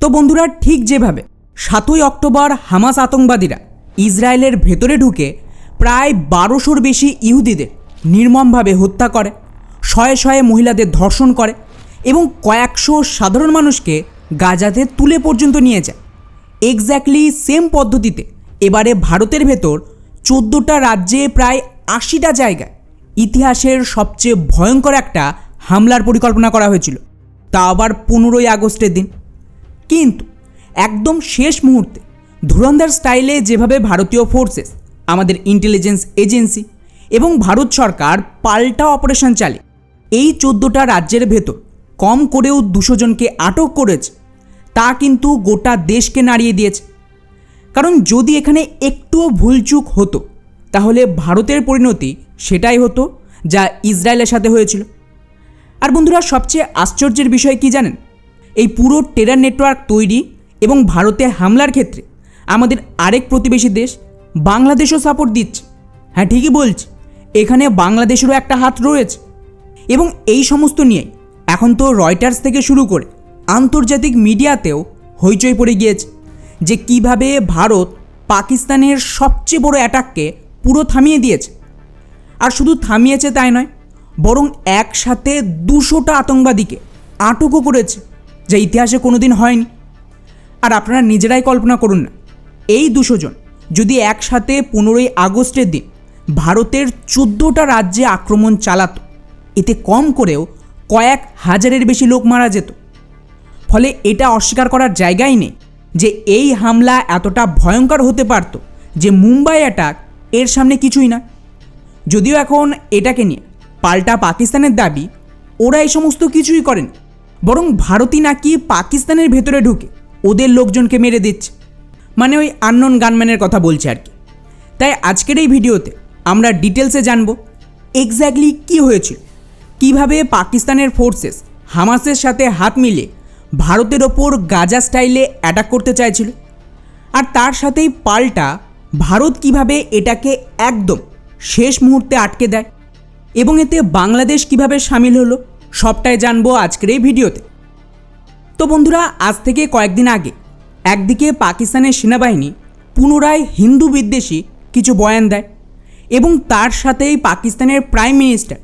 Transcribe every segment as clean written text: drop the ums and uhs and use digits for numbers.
তো বন্ধুরা, ঠিক যেভাবে 7ই অক্টোবর হামাস আতঙ্কবাদীরা ইসরায়েলের ভেতরে ঢুকে প্রায় 1200-র বেশি ইহুদিদের নির্মমভাবে হত্যা করে, শয়ে শয়ে মহিলাদের ধর্ষণ করে এবং কয়েকশো সাধারণ মানুষকে গাজাতে তুলে পর্যন্ত নিয়ে যায়, এক্স্যাক্টলি সেম পদ্ধতিতে এবারে ভারতের ভেতর 14টা রাজ্যে প্রায় 80টা জায়গায় ইতিহাসের সবচেয়ে ভয়ঙ্কর একটা হামলার পরিকল্পনা করা হয়েছিল, তা আবার 15ই আগস্টের দিন। কিন্তু একদম শেষ মুহূর্তে ধুরন্ধর স্টাইলে যেভাবে ভারতীয় ফোর্সেস, আমাদের ইন্টেলিজেন্স এজেন্সি এবং ভারত সরকার পাল্টা অপারেশন চালিয়ে এই 14টা রাজ্যের ভেতর কম করেও 200 জনকে আটক করেছে, তা কিন্তু গোটা দেশকে নাড়িয়ে দিয়েছে। কারণ যদি এখানে একটুও ভুলচুক হতো তাহলে ভারতের পরিণতি সেটাই হতো যা ইসরায়েলের সাথে হয়েছিল। আর বন্ধুরা, সবচেয়ে আশ্চর্যের বিষয় কি জানেন? এই পুরো টেরর নেটওয়ার্ক তৈরি এবং ভারতে হামলার ক্ষেত্রে আমাদের আরেক প্রতিবেশী দেশ বাংলাদেশও সাপোর্ট দিচ্ছে। হ্যাঁ, ঠিকই বলছি, এখানে বাংলাদেশেরও একটা হাত রয়েছে। এবং এই সমস্ত নিয়ে এখন তো রয়টার্স থেকে শুরু করে আন্তর্জাতিক মিডিয়াতেও হইচই পড়ে গিয়েছে যে কিভাবে ভারত পাকিস্তানের সবচেয়ে বড় অ্যাটাককে পুরো থামিয়ে দিয়েছে। আর শুধু থামিয়েছে তাই নয়, বরং একসাথে 200টা আতঙ্কবাদীকে আটকও করেছে, যা ইতিহাসে কোনোদিন হয়নি। আর আপনারা নিজেরাই কল্পনা করুন না, এই 200 জন যদি একসাথে 15ই আগস্টের দিন ভারতের 14টা রাজ্যে আক্রমণ চালাতো, এতে কম করেও কয়েক হাজারের বেশি লোক মারা যেত। ফলে এটা অস্বীকার করার জায়গাই নেই যে এই হামলা এতটা ভয়ঙ্কর হতে পারত যে মুম্বাই অ্যাটাক এর সামনে কিছুই না। যদিও এখন এটাকে নিয়ে পাল্টা পাকিস্তানের দাবি ওরা এই সমস্ত কিছুই করেন, বরং ভারতই নাকি পাকিস্তানের ভেতরে ঢুকে ওদের লোকজনকে মেরে দিচ্ছে, মানে ওই আননোন গানম্যানের কথা বলছে আর কি। তাই আজকের এই ভিডিওতে আমরা ডিটেলসে জানব এক্স্যাক্টলি কী হয়েছিল, কিভাবে পাকিস্তানের ফোর্সেস হামাসের সাথে হাত মিলিয়ে ভারতের ওপর গাজা স্টাইলে অ্যাটাক করতে চাইছিল, আর তার সাথেই পাল্টা ভারত কিভাবে এটাকে একদম শেষ মুহূর্তে আটকে দেয় এবং এতে বাংলাদেশ কিভাবে সামিল হলো, সবটাই জানবো আজকের এই ভিডিওতে। তো বন্ধুরা, আজ থেকে কয়েকদিন আগে একদিকে পাকিস্তানের সেনাবাহিনী পুনরায় হিন্দু বিদ্বেষী কিছু বয়ান দেয় এবং তার সাথেই পাকিস্তানের প্রাইম মিনিস্টার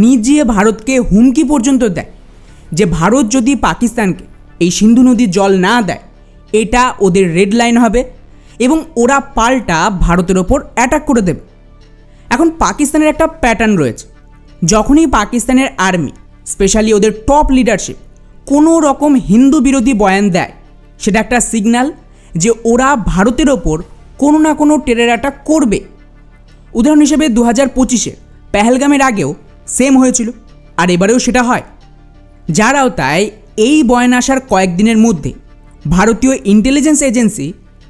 নিজে ভারতকে হুমকি পর্যন্ত দেয় যে ভারত যদি পাকিস্তানকে এই সিন্ধু নদীর জল না দেয় এটা ওদের রেড লাইন হবে এবং ওরা পাল্টা ভারতের ওপর অ্যাটাক করে দেবে। এখন পাকিস্তানের একটা প্যাটার্ন রয়েছে, যখনই পাকিস্তানের আর্মি, স্পেশালি ওদের টপ লিডারশিপ কোনো রকম হিন্দু বিরোধী বয়ান দেয়, সেটা একটা সিগন্যাল যে ওরা ভারতের ওপর কোনো না কোনো টেরর অ্যাটাক করবে। উদাহরণ হিসেবে 2025-এ পেহেলগামের আগেও সেম হয়েছিল, আর এবারেও সেটা হয়। যার আওতায় এই বয়ান আসার কয়েকদিনের মধ্যে ভারতীয় ইন্টেলিজেন্স এজেন্সি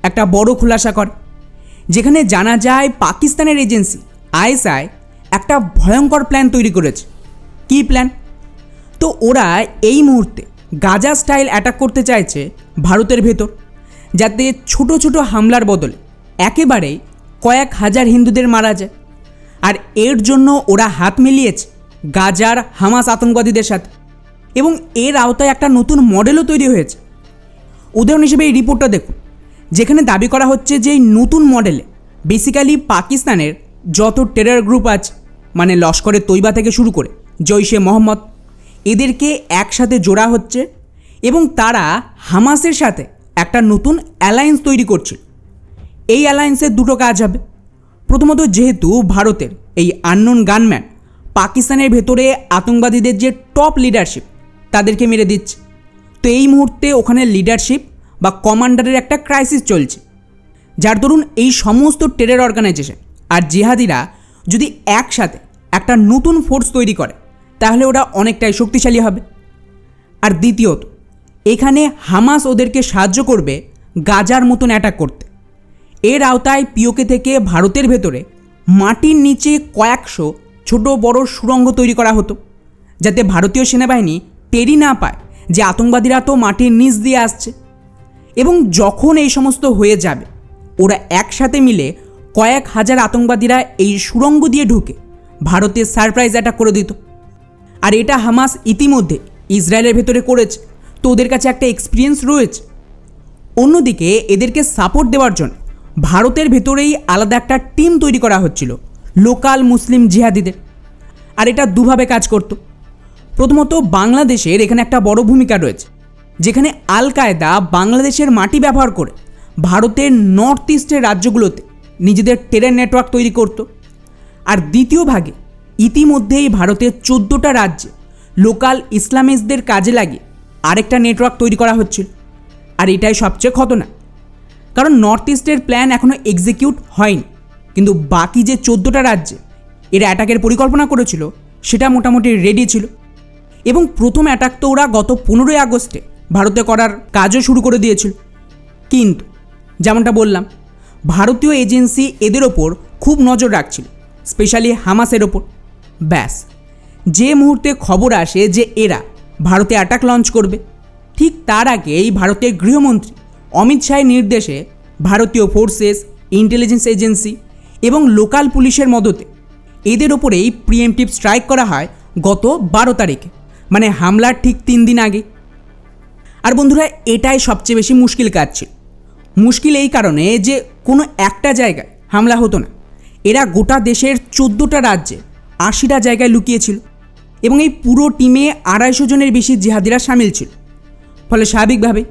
একটা বড় খুলাসা করে, যেখানে জানা যায় পাকিস্তানের এজেন্সি আইএসআই একটা ভয়ঙ্কর প্ল্যান তৈরি করেছে। কী প্ল্যান? তো ওরা এই মুহূর্তে গাজা স্টাইল অ্যাটাক করতে চাইছে ভারতের ভেতর, যাতে ছোট ছোট হামলার বদলে একেবারেই কয়েক হাজার হিন্দুদের মারা যায়। আর এর জন্য ওরা হাত মিলিয়েছে গাজার হামাস আতঙ্কবাদীদের সাথে, এবং এর আওতায় একটা নতুন মডেলও তৈরি হয়েছে। উদাহরণ হিসেবে এই রিপোর্টটা দেখুন, যেখানে দাবি করা হচ্ছে যে এই নতুন মডেলে বেসিক্যালি পাকিস্তানের যত টেরর গ্রুপ আছে, মানে লস্করে তৈবা থেকে শুরু করে জৈশে মোহাম্মদ, এদেরকে একসাথে জোড়া হচ্ছে এবং তারা হামাসের সাথে একটা নতুন অ্যালায়েন্স তৈরি করছে। এই অ্যালায়েন্সের দুটো কাজ হবে। প্রথমত, যেহেতু ভারতের এই আননোন গানম্যান পাকিস্তানের ভেতরে আতঙ্কবাদীদের যে টপ লিডারশিপ তাদেরকে মেরে দিচ্ছে, তো এই মুহূর্তে ওখানে লিডারশিপ বা কমান্ডারের একটা ক্রাইসিস চলছে, যার দরুন এই সমস্ত টেরর অর্গানাইজেশন আর জিহাদিরা যদি একসাথে একটা নতুন ফোর্স তৈরি করে তাহলে ওরা অনেকটাই শক্তিশালী হবে। আর দ্বিতীয়ত, এখানে হামাস ওদেরকে সাহায্য করবে গাজার মতন অ্যাটাক করতে। এর আওতায় পিওকে থেকে ভারতের ভেতরে মাটির নিচে কয়েকশো ছোট বড় সুড়ঙ্গ তৈরি করা হতো, যাতে ভারতীয় সেনাবাহিনী টেরি না পায় যে আতঙ্কবাদীরা তো মাটির নিচ দিয়ে আসছে। এবং যখন এই সমস্ত হয়ে যাবে, ওরা একসাথে মিলে কয়েক হাজার আতঙ্কবাদীরা এই সুড়ঙ্গ দিয়ে ঢুকে ভারতে সারপ্রাইজ অ্যাটাক করে দিত। আর এটা হামাস ইতিমধ্যে ইসরায়েলের ভেতরে করেছে, তো ওদের কাছে একটা এক্সপিরিয়েন্স রয়েছে অন্যদিকে এদেরকে সাপোর্ট দেওয়ার জন্য ভারতের ভেতরেই আলাদা একটা টিম তৈরি করা হচ্ছিল লোকাল মুসলিম জিহাদিদের। আর এটা দুভাবে কাজ করত। প্রথমত বাংলাদেশের এখানে একটা বড় ভূমিকা রয়েছে, যেখানে আল কায়দা বাংলাদেশের মাটি ব্যবহার করে ভারতের নর্থ ইস্টের রাজ্যগুলোতে নিজেদের টেরর নেটওয়ার্ক তৈরি করত। আর দ্বিতীয় ভাগে ইতিমধ্যেই ভারতের 14টা রাজ্যে লোকাল ইসলামিস্টদের কাজে লাগিয়ে আরেকটা নেটওয়ার্ক তৈরি করা হচ্ছিল। আর এটাই সবচেয়ে খতরনাক, কারণ নর্থ ইস্টের প্ল্যান এখনও এক্সিকিউট হয়নি, কিন্তু বাকি যে 14টা রাজ্যে এরা অ্যাটাকের পরিকল্পনা করেছিল সেটা মোটামুটি রেডি ছিল। এবং প্রথম অ্যাটাক তো ওরা গত 15ই আগস্টে ভারতে করার কাজও শুরু করে দিয়েছিল। কিন্তু যেমনটা বললাম, ভারতীয় এজেন্সি এদের ওপর খুব নজর রাখছিল, স্পেশালি হামাসের ওপর। ব্যাস, যে মুহূর্তে খবর আসে যে এরা ভারতে অ্যাটাক লঞ্চ করবে, ঠিক তার আগেই ভারতের গৃহমন্ত্রী অমিত শাহের নির্দেশে ভারতীয় ফোর্সেস, ইন্টেলিজেন্স এজেন্সি এবং লোকাল পুলিশের মদতে এদের ওপরেই প্রিএমটিভ স্ট্রাইক করা হয় গত 12 তারিখে, মানে হামলার ঠিক 3 দিন আগে। আর বন্ধুরা, এটাই সবচেয়ে বেশি মুশকিল কাজ ছিল। মুশকিল এই কারণে যে কোনো একটা জায়গায় হামলা হতো না, এরা গোটা দেশের 14টা রাজ্যে 80টা জায়গায় লুকিয়েছিল এবং এই পুরো টিমে 250 জনের বেশি জিহাদিরা সামিল ছিল। ফলে স্বাভাবিকভাবে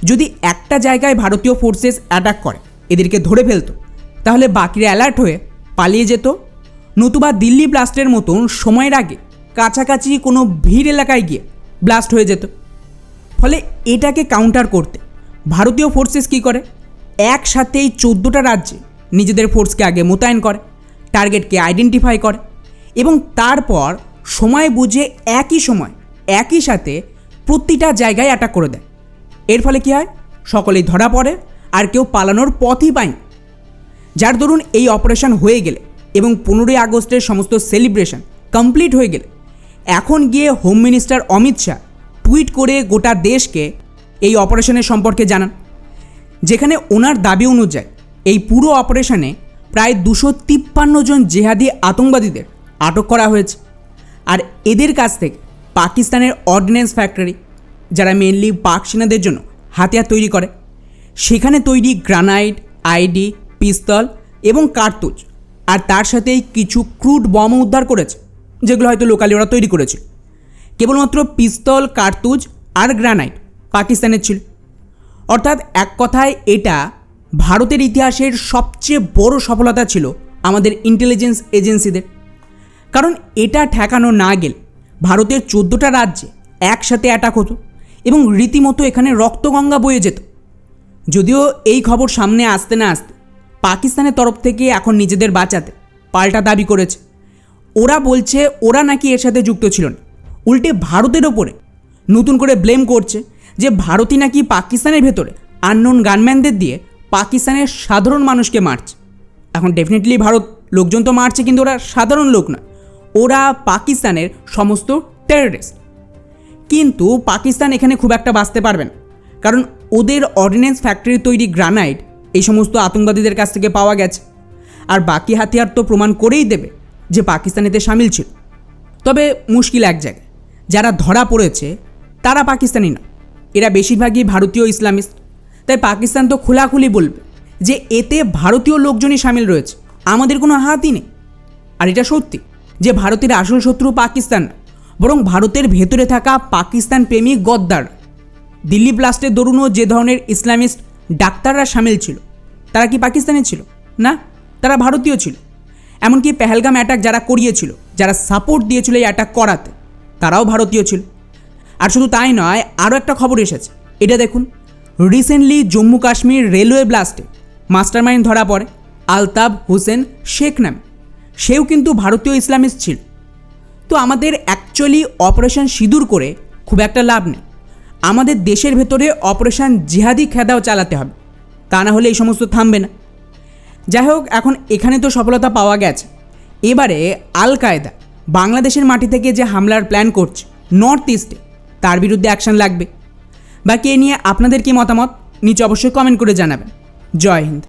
যদি একটা জায়গায় ভারতীয় ফোর্সেস অ্যাটাক করে এদেরকে ধরে ফেলতো, তাহলে বাকিরা অ্যালার্ট হয়ে পালিয়ে যেত, নতুবা দিল্লি ব্লাস্টের মতন সময়ের আগে কাছাকাছি কোনো ভিড় এলাকায় গিয়ে ব্লাস্ট হয়ে যেত। ফলে এটাকে কাউন্টার করতে ভারতীয় ফোর্সেস কী করে, একসাথেই 14টা রাজ্যে নিজেদের ফোর্সকে আগে মোতায়েন করে, টার্গেটকে আইডেন্টিফাই করে এবং তারপর সময় বুঝে একই সময় একই সাথে প্রতিটা জায়গায় অ্যাটাক করে দেয়। এর ফলে কী হয়, সকলেই ধরা পড়ে আর কেউ পালানোর পথই পায়নি। যার দরুন এই অপারেশন হয়ে গেলে এবং 15ই আগস্টের সমস্ত সেলিব্রেশন কমপ্লিট হয়ে গেলে এখন গিয়ে home minister Amit Shah tweet করে গোটা দেশকে এই অপারেশনের সম্পর্কে জানান, যেখানে ওনার দাবি অনুযায়ী এই পুরো অপারেশনে প্রায় 253 জন জেহাদি আতঙ্কবাদীদের আটক করা হয়েছে। আর এদের কাছ থেকে পাকিস্তানের অর্ডিন্যান্স ফ্যাক্টরি, যারা মেনলি পাক সেনাদের জন্য হাতিয়ার তৈরি করে, সেখানে তৈরি গ্রানাইট, আইডি, পিস্তল এবং কার্তুজ, আর তার সাথেই কিছু ক্রুড বমও উদ্ধার করেছে, যেগুলো হয়তো লোকালি ওরা তৈরি করেছিল। কেবলমাত্র পিস্তল, কার্তুজ আর গ্রানাইট পাকিস্তানের ছিল। অর্থাৎ এক কথায় এটা ভারতের ইতিহাসের সবচেয়ে বড় সফলতা ছিল আমাদের ইন্টেলিজেন্স এজেন্সিদের। কারণ এটা ঠেকানো না গেলে ভারতের 14টা রাজ্যে একসাথে অ্যাটাক হতো এবং রীতিমতো এখানে রক্তগঙ্গা বয়ে যেত। যদিও এই খবর সামনে আসতে না আসতে পাকিস্তানের তরফ থেকে এখন নিজেদের বাঁচাতে পাল্টা দাবি করেছে। ওরা বলছে ওরা নাকি এর সাথে যুক্ত ছিল না, উল্টে ভারতের ওপরে নতুন করে ব্লেম করছে যে ভারতই নাকি পাকিস্তানের ভেতরে আননোন গানম্যানদের দিয়ে পাকিস্তানের সাধারণ মানুষকে মারছে। এখন ডেফিনেটলি ভারত লোকজন তো মারছে, কিন্তু ওরা সাধারণ লোক না, ওরা পাকিস্তানের সমস্ত টেররিস্ট। কিন্তু পাকিস্তান এখানে খুব একটা বাঁচতে পারবে না, কারণ ওদের অর্ডিন্যান্স ফ্যাক্টরি তৈরি গ্রানাইট এই সমস্ত আতঙ্কবাদীদের কাছ থেকে পাওয়া গেছে। আর বাকি হাতিয়ার তো প্রমাণ করেই দেবে যে পাকিস্তান এতে সামিল ছিল। তবে মুশকিল এক জায়গায়, যারা ধরা পড়েছে তারা পাকিস্তানি না, এরা বেশিরভাগই ভারতীয় ইসলামিস্ট। তাই পাকিস্তান তো খোলাখুলি বলবে যে এতে ভারতীয় লোকজনই সামিল রয়েছে, আমাদের কোনো হাতই নেই। আর এটা সত্যি যে ভারতের আসল শত্রু পাকিস্তান না, বরং ভারতের ভেতরে থাকা পাকিস্তান প্রেমী গদ্দার। দিল্লি ব্লাস্টের দরুনও যে ধরনের ইসলামিস্ট ডাক্তাররা সামিল ছিল, তারা কি পাকিস্তানি ছিল? না, তারা ভারতীয় ছিল। এমনকি পেহেলগাম অ্যাটাক যারা করিয়েছিল, যারা সাপোর্ট দিয়েছিল এই অ্যাটাক করাতে, তারাও ভারতীয় ছিল। আর শুধু তাই নয়, আরও একটা খবর এসেছে, এটা দেখুন। রিসেন্টলি জম্মু কাশ্মীর রেলওয়ে ব্লাস্টে মাস্টারমাইন্ড ধরা পড়ে আলতাফ হোসেন শেখ নামে, সেও কিন্তু ভারতীয় ইসলামিস্ট ছিল। তো আমাদের অ্যাকচুয়ালি অপারেশন সিঁদুর করে খুব একটা লাভ নেই, আমাদের দেশের ভেতরে অপারেশন জিহাদি খেদাও চালাতে হবে, তা না হলে এই সমস্ত থামবে না। যাই হোক, এখন এখানে তো সফলতা পাওয়া গেছে, এবারে আল কায়দা বাংলাদেশের মাটি থেকে যে হামলার প্ল্যান করছে নর্থ ইস্টে, তার বিরুদ্ধে অ্যাকশন লাগবে। বাকি এ নিয়ে আপনাদের কি মতামত নিচে অবশ্যই কমেন্ট করে জানাবেন। জয় হিন্দ।